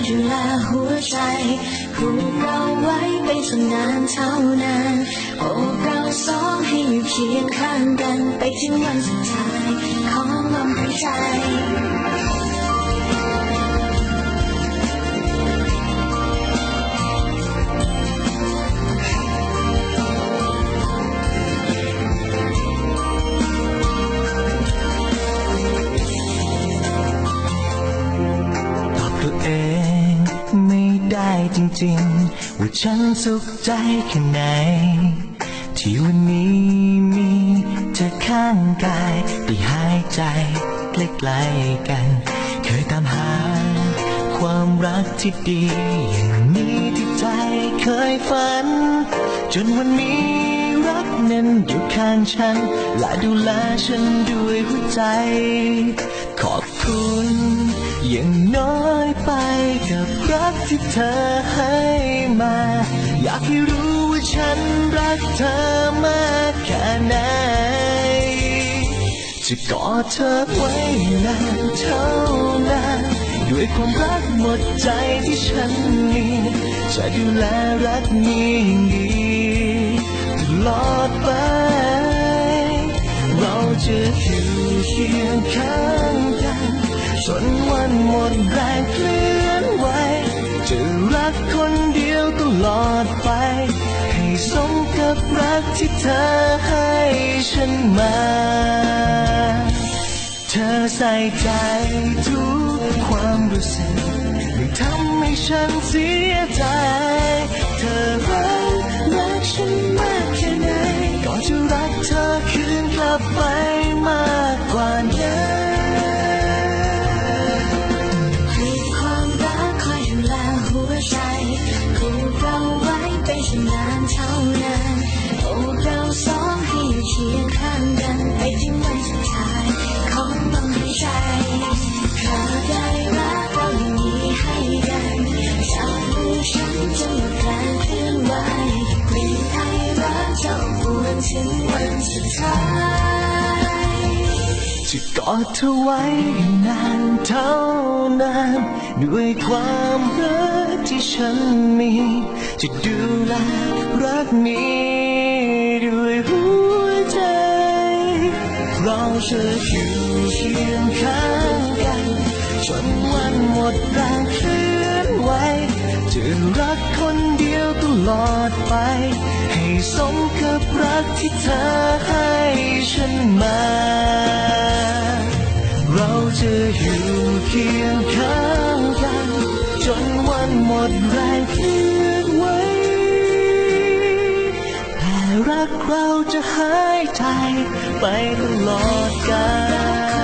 ดูแลหัวใจผูกเราไว้เป็นสันนานเท่านั้นโอบเราสองให้อยู่เคียงข้างกันไปถึงวันสุดท้ายของลมหายใจจริงๆว่าฉันสุขใจแค่ไหนที่วันนี้มีเธอข้างกายได้หายใจใกล้ๆกันเคยตามหาความรักที่ดีอย่างนี้ที่ใจเคยฝันจนวันนี้รักนั้นอยู่ข้างฉันและดูแลฉันด้วยหัวใจขอบคุณอย่างน้อยไปกับรักที่เธอให้มาอยากให้รู้ว่าฉันรักเธอมากแค่ไหนจะกอดเธอไว้นานเท่านานด้วยความรักหมดใจที่ฉันมีจะดูแลรักนี้อย่างดีตลอดไปเราจะอยู่เคียงข้างกันจนวันหมดแรงเคลื่อนไหวจะรักคนเดียวตลอดไปให้สมกับรักที่เธอให้ฉันมาเธอใส่ใจทุกความรู้สึกไม่ทำให้ฉันเสียใจเธอรักฉันมากแค่ไหนก็จะรักเธอคืนกลับไปมากกว่านั้นผูกเราไว้เป็นสันนานเท่านั้นโอบเราสองให้อยู่เคียงข้างกันไปถึงวันสุดท้ายของลมหายใจหากได้รักเราอย่างนี้ให้กันจากมือฉันจะหมดแรงเคลื่อนไหวไม่ให้รักจะอบอุ่นถึงวันสุดท้ายจะกอดเธอไว้นานเท่านานด้วยความรักที่ฉันมีจะดูแลรักนี้ด้วยหัวใจเราจะอยู่เคียงข้างกันจนวันหมดแรงเคลื่อนไหวจะรักคนเดียวตลอดไปให้สมกับรักที่เธอให้ฉันมาเราจะอยู่เคียงข้างกันจนวันหมดแรงเคลื่อนไหวแต่รักเราจะหายใจไปตลอดกาล